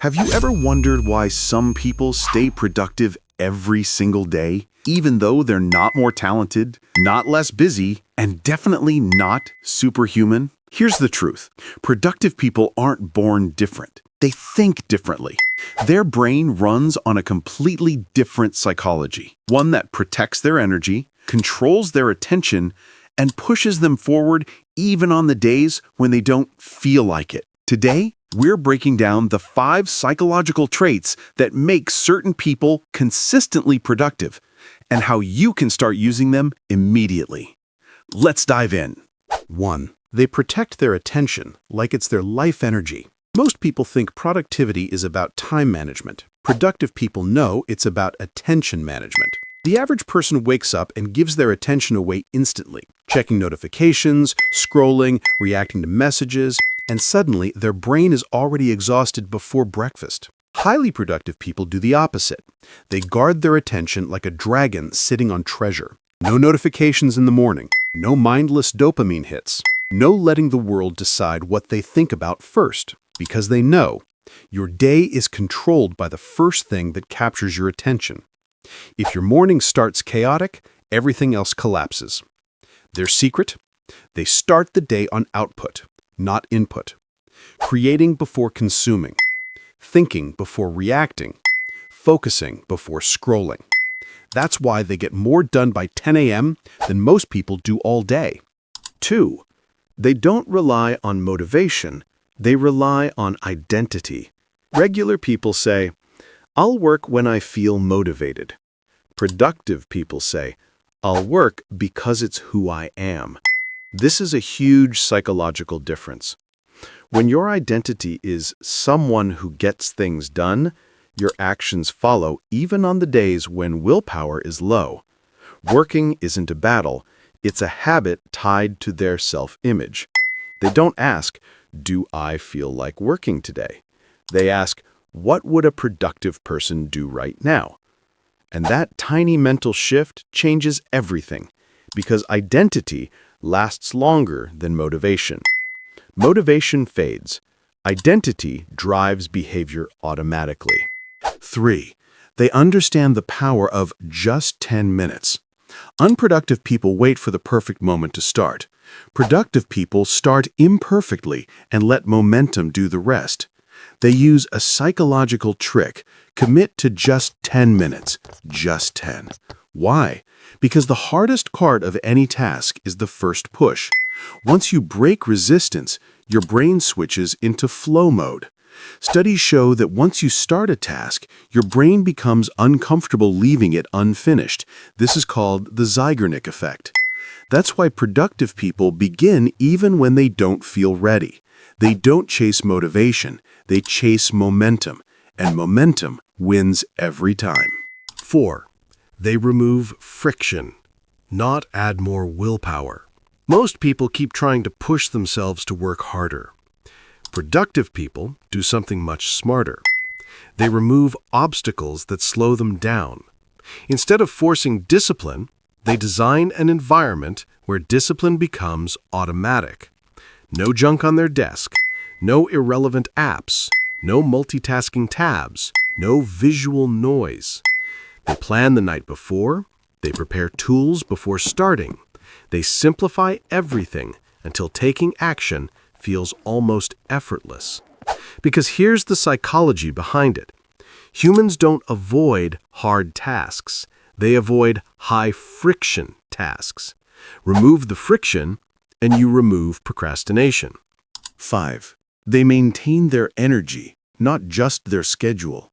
Have you ever wondered why some people stay productive every single day, even though they're not more talented, not less busy, and definitely not superhuman? Here's the truth. Productive people aren't born different. They think differently. Their brain runs on a completely different psychology, one that protects their energy, controls their attention, and pushes them forward even on the days when they don't feel like it. Today, we're breaking down the 5 psychological traits that make certain people consistently productive and how you can start using them immediately. Let's dive in. 1. They protect their attention like it's their life energy. Most people think productivity is about time management. Productive people know it's about attention management. The average person wakes up and gives their attention away instantly, checking notifications, scrolling, reacting to messages, and suddenly their brain is already exhausted before breakfast. Highly productive people do the opposite. They guard their attention like a dragon sitting on treasure. No notifications in the morning, no mindless dopamine hits, no letting the world decide what they think about first, because they know your day is controlled by the first thing that captures your attention. If your morning starts chaotic, everything else collapses. Their secret? They start the day on output, not input. Creating before consuming. Thinking before reacting. Focusing before scrolling. That's why they get more done by 10 a.m. than most people do all day. 2. They don't rely on motivation. They rely on identity. Regular people say, "I'll work when I feel motivated." Productive people say, "I'll work because it's who I am." This is a huge psychological difference. When your identity is someone who gets things done, your actions follow even on the days when willpower is low. Working isn't a battle, it's a habit tied to their self-image. They don't ask, "Do I feel like working today?" They ask, "What would a productive person do right now?" And that tiny mental shift changes everything, because identity lasts longer than motivation. Motivation fades. Identity drives behavior automatically. 3. They understand the power of just 10 minutes. Unproductive people wait for the perfect moment to start. Productive people start imperfectly and let momentum do the rest. They use a psychological trick. Commit to just 10 minutes. Just 10. Why? Because the hardest part of any task is the first push. Once you break resistance, your brain switches into flow mode. Studies show that once you start a task, your brain becomes uncomfortable leaving it unfinished. This is called the Zeigarnik effect. That's why productive people begin even when they don't feel ready. They don't chase motivation, they chase momentum, and momentum wins every time. 4. They remove friction, not add more willpower. Most people keep trying to push themselves to work harder. Productive people do something much smarter. They remove obstacles that slow them down. Instead of forcing discipline, they design an environment where discipline becomes automatic. No junk on their desk, no irrelevant apps, no multitasking tabs, no visual noise. They plan the night before, they prepare tools before starting. They simplify everything until taking action feels almost effortless. Because here's the psychology behind it. Humans don't avoid hard tasks. They avoid high-friction tasks. Remove the friction, and you remove procrastination. 5. They maintain their energy, not just their schedule.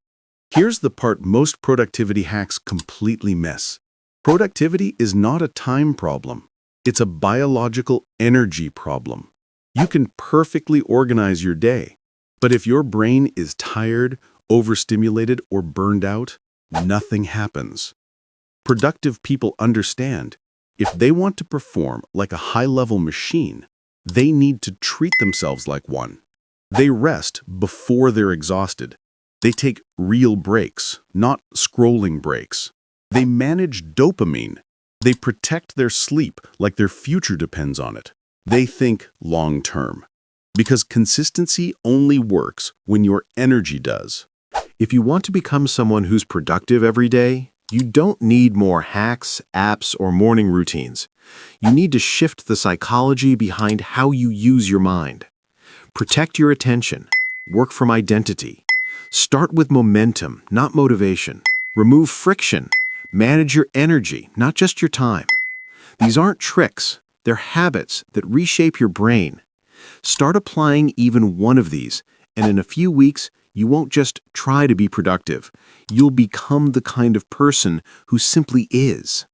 Here's the part most productivity hacks completely miss. Productivity is not a time problem. It's a biological energy problem. You can perfectly organize your day, but if your brain is tired, overstimulated, or burned out, nothing happens. Productive people understand if they want to perform like a high-level machine, they need to treat themselves like one. They rest before they're exhausted. They take real breaks, not scrolling breaks. They manage dopamine. They protect their sleep like their future depends on it. They think long-term. Because consistency only works when your energy does. If you want to become someone who's productive every day, you don't need more hacks, apps, or morning routines. You need to shift the psychology behind how you use your mind. Protect your attention. Work from identity. Start with momentum, not motivation. Remove friction. Manage your energy, not just your time. These aren't tricks. They're habits that reshape your brain. Start applying even one of these, and in a few weeks, you won't just try to be productive. You'll become the kind of person who simply is.